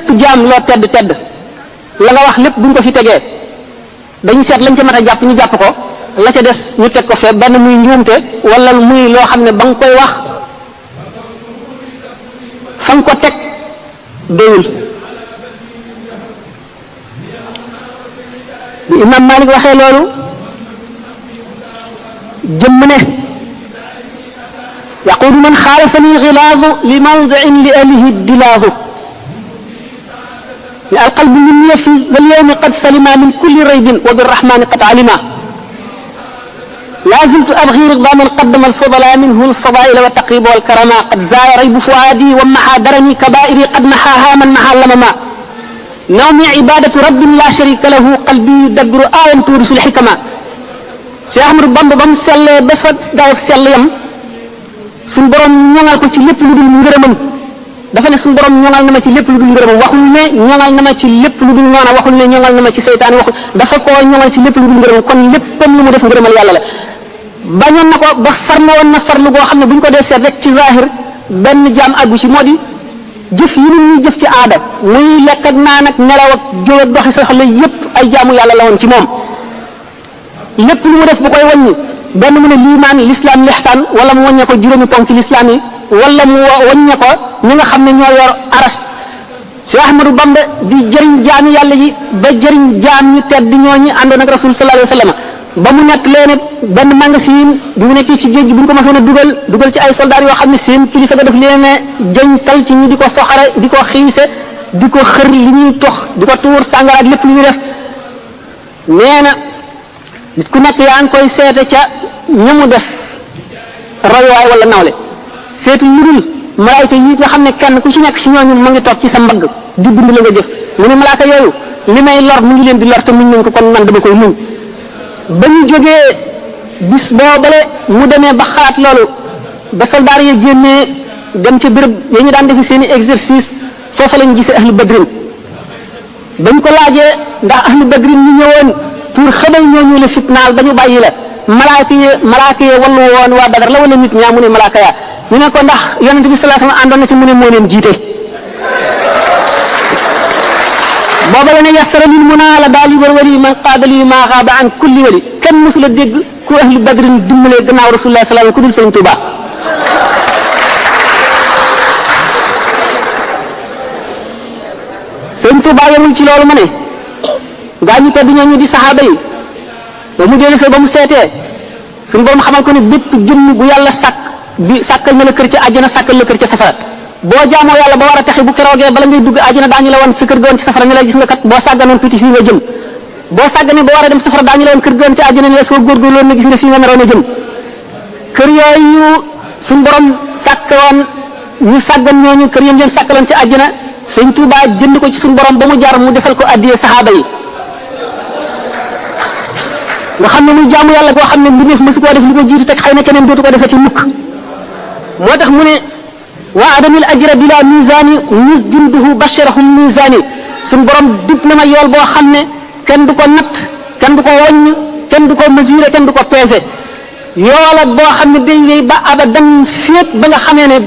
bépp jaam loo tedd tedd la nga wax lépp buñ ko fi tegee dañu seet lañ ca mat a jàpp ñu jàpp ko la ca des ñu teg ko fee benn muy njuumte wala muy loo xam ne ba nga koy wax fa nga ko teg doyul. bi imam Malik waxee loolu jëmm ne yaquulu man xaalafani xilaadu li mawdiin li ahlihi dilaadu li alqalbu minni fi wal yawmi qad salima min kulli raybin wa birrahmani qad alima laa ziltu abgi rida man qaddama alfudala minhu alfadaila wa taqriba walkarama qad zaala raybu fuaadi wa maxa darani kabairi qad maxaaha man maxa lamama nawmi ibadatu rabbin la sharika lahu qalbi yudabbiru ayan tuurisul xikama Cheikh Ahmadou Bamba ba mu sellee ba fa daaw sell yam suñu borom ñoŋal ko ci lépp lu dul ngërëmam dafa ne suñu borom ñoŋal na ma ci lépp lu dul ngërëmam waxul ne ñoŋal na ma ci lépp lu dul noona waxul ne ñoŋal na ma ci seytaan waxul dafa koo ñoŋal ci lépp lu dul ngërëmam kon léppam lu mu def ngërëmal yàlla la. bañoon na ko ba farlu woon na farlu goo xam ne bu ñu ko dee seet rek ci zahir benn jaam àggu ci moo di jëf yi ñuy jëf ci aada muy lekk ak naan ak nelaw ak jóg ak doxi soxla yépp ay jaamu yàlla la woon ci moom lépp lu mu def bu koy wàññi benn mu ne liimaan l'islam lihsaan wala mu wàññe ko juróomi ponk ci l'islam yi wala mu wàññe ko ñi nga xam ne ñoo yor aras Cheikh Ahmadou Bamba di jëriñ jaami yàlla yi ba jëriñ jaam ñu tedd ñooñi àndoon ak rasul sallallahu alayhi wa sallam ba mu nekk leen benn magasin bi mu nekkee ci géej gi bu ñu ko mësoon a dugal ci ay soldats yoo xam ne seen kilifa ga daf leen a jëñtal ci ñi di ko soxare di ko xiise di ko xër li ñuy tox di ko tuur sàngara ak lépp lu ñuy def nee na nit ku nekk yaa ngi koy seete ca ñamu def royuwaay wala nawle seetu lu dul malaayka yi nga xam ne kenn ku ci nekk ci ñooñu mu ngi toog ci sa mbagg di bind la nga jëf mu ne malaaka yooyu li may lor mu ngi leen di lor te muñ nañ ko kon man dama koy muñ ba ñu jógee bis boobale mu demee ba xalaat loolu ba soldaar yi génnee dem ca béréb ya ñu daan defi seen i exercice foofa lañ gisee ahlu badrin bañ ko laajee ndax ahlu badrin ñu ñëwoon pour xëbal ñooñu la fitnaal ba ñu bàyyi la malaaka yi wallu woon waa Badar la wala nit ñaa mu ne malaaka yaa ñu ne ko ndax yonente bi sallallahu alayhi wasallam àndoon na ci mu ne moo leen jiite booba la ne yassara lil munaa la daal yi war wali man qaada li maa xaaba an kulli wali kenn mosula dégg ku ahlu badrin dimbalee gannaaw rasulullah sallallahu alayhi wasallam ku dul sëñ Tuuba sëñ Tuuba yemul ci loolu ma ne gaa ñu tedd ñooñu di saxaaba yi ba mu dellu ba mu seetee suñu borom xamal ko ne bépp jëmm bu yàlla sàkk bi sàkkal na la kër ca àjjana sàkkal la kër ca safara boo jaamoo yàlla ba war a taxe bu keroogee bala ngay dugg àjjana daañu la woon sa kër ga woon ci safara ne la gis nga kat boo sàgganoon tuuti fii nga jëm boo sàgganee ba war a dem safara daañu la woon kër ga woon ci àjjana ne la soo góorgóorloon ne gis nga fii nga naroon a jëm kër yooyu suñu borom sàkk woon ñu sàggan ñooñu kër yam leen sàkkaloon ci àjjana sëñ Tuuba jënd ko ci suñu borom ba mu jar mu defal ko addiyee saxaaba yi nga xam ne muy jaamu yàlla koo xam ne mbindeef mësu koo def li ko jiitu teg xëy na keneen dootu ko defee ci mukk moo tax mu ne wa adamil ajra bila misani musjunduhu basharahum misani suñu borom dig na ma yool boo xam ne kenn du ko natt kenn du ko wàññ kenn du ko mesurer kenn du ko peser yoola boo xam ne day wéy ba abadan féet ba nga xamee ne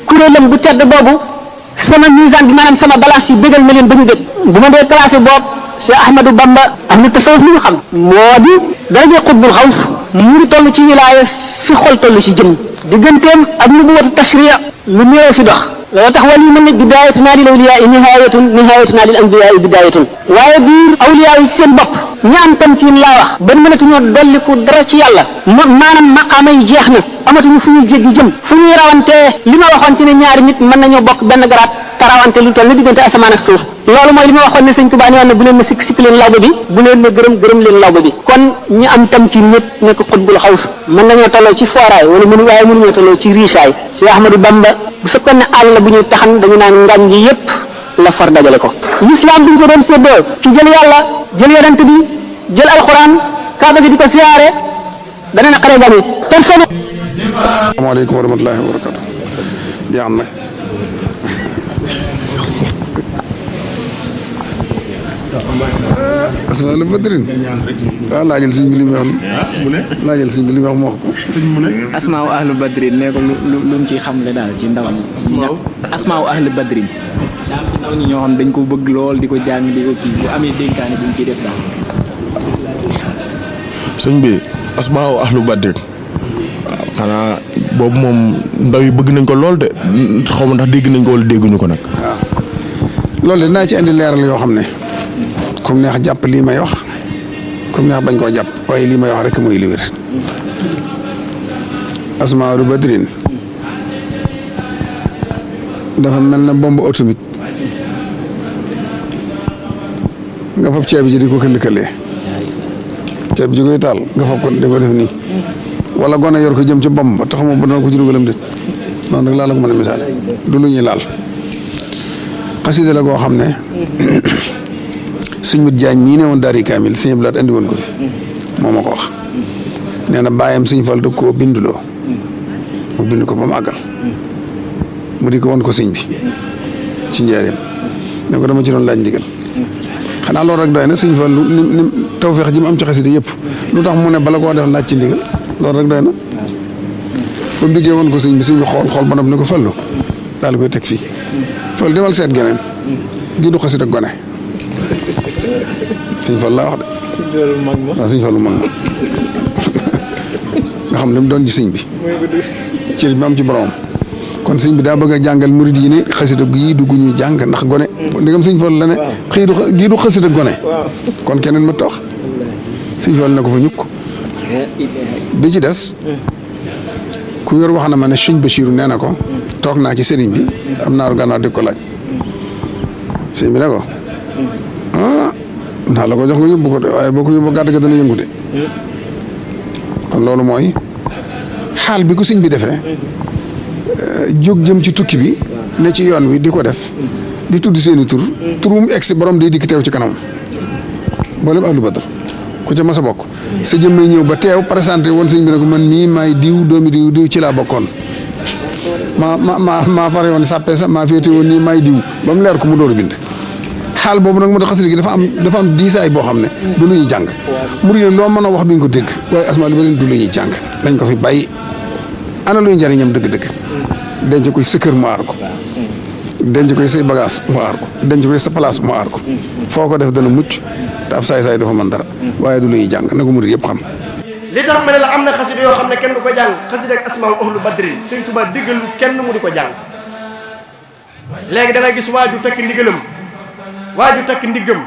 kuréelam bu tedd boobu sama misaan bi maanaam sama balance yi bégal na leen ba ñu bég bu ma dee classé boobu Cheikh Ahmadou Bamba am na tasawuf li ñu xam moo di daraje xutbul xaws mu ngi toll ci wilaaya fi xol toll ci jëm digganteem ak nubuwatu tashriya lu néew fi dox loolu tax wali mën ne bidayatuna lil awliyaa nihayatuna lil anbiyaa bidayatun waaye biir awliyaa yi ci seen bopp ñi am tamkiin laa wax ba mënatuñoo dolliku dara ci yàlla maanaam maqaama yi jeex na amatuñu fu ñuy jéggi jëm fu ñuy rawantee li ma waxoon ci ne ñaari nit mën nañoo bokk benn garaat te rawante lu toll ni diggante asamaan ak suuf loolu mooy li ma waxoon ne sëñ Tuubaa ne woon ne bu leen ma sikk leen lawba bi bu leen ma gërëm leen lawba bi kon ñi am tamkiin ñëpp nekk xutbul xaws mën nañoo tolloo ci fooraay wala waaye mënuñoo tolloo ci riisaay Cheikh Ahmadou Bamba bu fekkoon ne àll la bu ñuy taxan dañu naan ngañ ji yépp la far dajale ko l'islam bi ñu ko doon séddoo ci jël yàlla jël yonent bi jël alquran kaaba gi di ko siyaare dana na xare gani personne. asalaamaaleykum wa rahmatullahi wa barakatu jaam nag asmaa la badrin waaw laajal sëñ bi li muy wax laajal sëñ bi li muy wax mu wax ko sëñ mu ne asmaaw ahlu badrin ne ko lu mu ciy xamle daal ci ndaw asmaaw ahlu badrin daa am ci ndaw ñi ñoo xam dañ ko bëgg lool di ko jàng di ko kii bu amee dénkaane bu ñu ciy def daal. sëñ bi asmaa ahlu badrin waaw xanaa boobu moom ndaw yi bëgg nañ ko lool de xaw ma ndax dégg nañ ko wala dégguñu ko nag. waaw loolu de dinaa ci indi leeral yoo xam ne comme neex jàpp lii may wax comme neex bañ koo jàpp waaye lii may wax rek mooy li wér. asmaa ahlu badrin dafa mel na bombe atomique nga fab ceeb ji di ko këll-këllee ceeb ji koy taal nga fab ko di ko def nii wala gone yor ko jëm ci bomb tax ma bu doon ko ci dugalam dit noonu rek laa la ko mën a misaal du lu ñuy laal xasida la goo xam ne sëñ Mat Jaañ ñii ne woon daari kaamil sëñ Blaat andi woon ko fi moo ma ko wax nee na bàyyam sëñ Fall da koo binduloo mu bind ko ba mu àggal mu di ko woon ko sëñ bi ci njaareem ne ko dama ci doon laaj ndigal xanaa loolu rek doy na sëñ Fall ni tawfeex ji mu am ci xasida yëpp lu tax mu ne bala koo def laaj ci ndigal loolu rek doy na ba mu diggee woon ko sëñ bi xool ba noppi ne ko Fallu daal koy teg fii Fall demal seet geneen gi du xasida gone sëñ Fall laa wax de waaw sëñ Fallu mag ma nga xam li mu doon ci sëñ bi cër bi am ci boromam kon sëñ bi daa bëgg a jàngal murid yi ne xasida yii dugg ñuy jàng ndax gone ndigam sëñ Fall la ne gii du xasida gone kon keneen ma tax sëñ Fall ne ko fa ñukk bi ci des ku yor wax na ma ne sëñ Basiiru nee na ko toog naa ci sëriñ bi am naaru gànnaar di ko laaj sëñ bi ne ko naa la ko jox nga yóbbu ko de waaye boo ko yóbbu gàdd ga dana yëngu de kon loolu mooy xaal bi ko sëñ bi defee jóg jëm ci tukki bi ne ci yoon wi di ko def di tudd seeni tur turum egsi borom day dikk teew ci kanam mboolem ahlu badar ku ca mas a bokk sa jëmmee ñëw ba teew présenté woon sëñ bi ne ko man mii maay diw doomi diw ci laa bokkoon maa fare woon sàppe sa maa féete woon nii maay diw ba mu leer ko mu door a bind xaal boobu nag moo tax xasida gi dafa am diisaay boo xam ne du lu ñuy jàng murid yi loo mën a wax duñ ko dégg waaye asmaa lu ba leen du lu ñuy jàng nañ ko fi bàyyi ana luy njariñam dëgg-dëgg denc koy sa kër mu aar ko denc koy say bagage mu aar ko denc koy sa place mu aar ko foo ko def dana mucc te ab saay-saay dafa mën dara waaye du lu ñuy jàng na ko murid yëpp xam li tax ma ne la am na xasida yoo xam ne kenn du ko jàng xasida ak asmaa ahlu badrin Sëñ Tuubaa diggal lu kenn mu di ko jàng léegi da ngay gis waaju takk ndigalam waaju takk ndiggam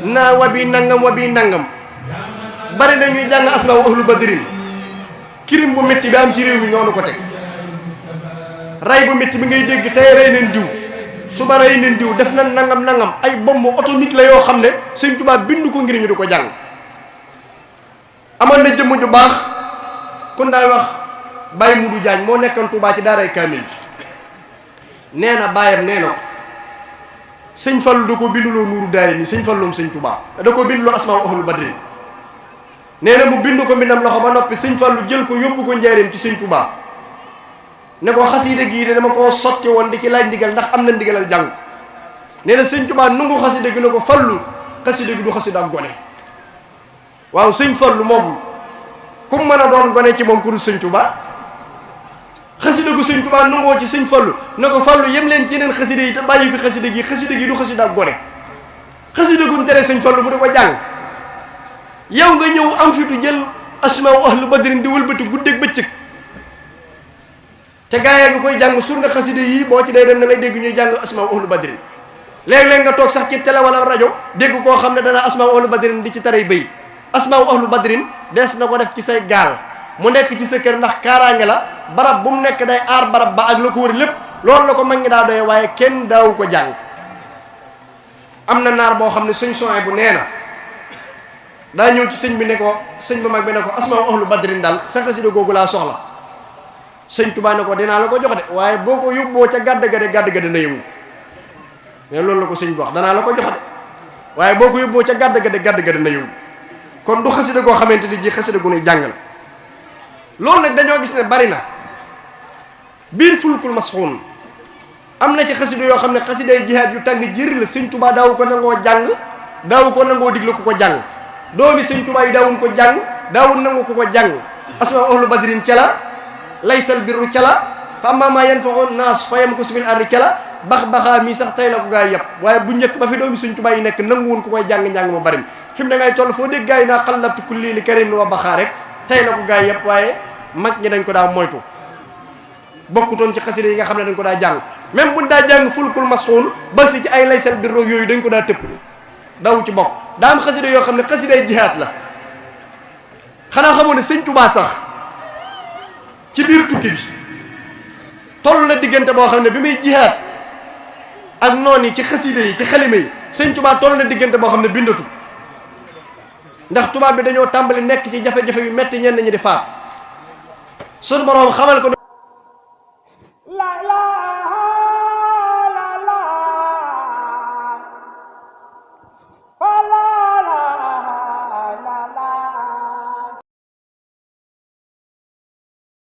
naa wabi nangam bari na ñuy jàng asmaa ahlu badrin kirim bu métti bi am ci réew mi ñoo nu ko teg ray bu métti bi ngay dégg tey rey nañ diw suba rey nañ diw def na nangam ay bombe atomique la yoo xam ne Sëñ Tuubaa bind ko ngir ñu di ko jàng amoon na jëmm ju baax kon daay wax Baye Mudu Jaañ moo nekkoon Tuubaa ci daaray kaamil bi nee na baayam nee na ko sëñ Fallu da ko binduloo nuuru daari ni sëñ Falloom Sëñ Tuubaa da ko binduloo asmaa ahlu badrin nee na mu bind ko mbindam loxo ba noppi sëñ Fallu jël ko yóbbu ko njaareem ci Sëñ Tuubaa ne ko xasida gii de dama koo sotti woon di ci laaj ndigal ndax am na ndigalal jàng nee na Sëñ Tuubaa nungu xasida gi ne ko Fallu xasida gi du xasida ak gone waaw sëñ Fallu moom ku mën a doon gone ci moom ku dul Sëñ Tuubaa xasida gu Sëñ Tuubaa nungoo ci sëñ Fallu ne ko Fallu yem leen ci yeneen xasida yi te bàyyi fi xasida gi du xasida ak gone xasida guñ tere sëñ Fallu mu di ko jàng yow nga ñëw am fitu jël asmaa ahlu badrin di wëlbati guddeeg bëccëg te gaa yaa ngi koy jàng sur nga xasida yi boo ci day dem na ngay dégg ñuy jàng asmaa ahlu badrin léeg-léeg nga toog sax ci télé wala rajo dégg koo xam ne dana asmaa ahlu badrin di ci tarey bay asmaa ahlu badrin dees na ko def ci say gaal mu nekk ci sa kër ndax kaaraange la barab bu mu nekk day aar barab ba ak la ko wër lépp loolu la ko mag ngi daa doye waaye kenn daawu ko jàng am na naar boo xam ne sëñ Sohaybu bu nee na daa ñëw ci sëñ bi ne ko sëñ ba mag bi ne ko asmaa ahlu badrin daal sa xasida googu laa soxla sëñ Tuubaa ne ko dinaa la ko jox de waaye boo ko yóbboo ca gàdd ga dana yëngu mais loolu la ko sëñ bi wax danaa la ko jox de waaye boo ko yóbboo ca gàdd ga dana yëngu kon du xasida goo xamante ni ji xasida gu nuy jàng la loolu nag dañoo gis ne bari na biir fulkul masxuun am na ci xasida yoo xam ne xasiday jihaad yu tàng jër la sëñ Tuubaa daawu ko nangoo jàng daawu ko nangoo digle ku ko jàng doomi sëñ Tuubaa yi daawuñ ko jàng daawuñ nangu ku ko jàng asmaa ahlu badrin ca la laysal birru ca la fa ammaa maa yanfa'u naas fa yamkusu fil ardi ca la baxaa mii sax tey la ko gaa yi yëpp waaye bu njëkk ba fi doomi Sëñ Tuubaa yi nekk nanguwun ko koy jàng-njàng mu bari fi mu ne ngay toll foo dégg gaa yi naa xallabtu kulli li karim wa baxaa rek tey la ko gaa yi yëpp waaye mag ñi dañ ko daa moytu bokkutoon ci xasida yi nga xam ne dañ ko daa jàng même buñ daa jàng fulkul masxuun ba si ci ay laysal birro yooyu dañ ko daa tëpp daw ci bokk daa am xasida yoo xam ne xasiday jihaat la xanaa xamoon ne Sëñ Tuubaa sax ci biir tukki bi toll na diggante boo xam ne bi muy jihaat ak noon yi ci xasida yi ci xalima yi Sëñ Tuubaa toll na diggante boo xam ne bindatu ndax tubaab bi dañoo tàmbali nekk ci jafe-jafe yu metti ñenn ñi di faat sunu boroom xamal ko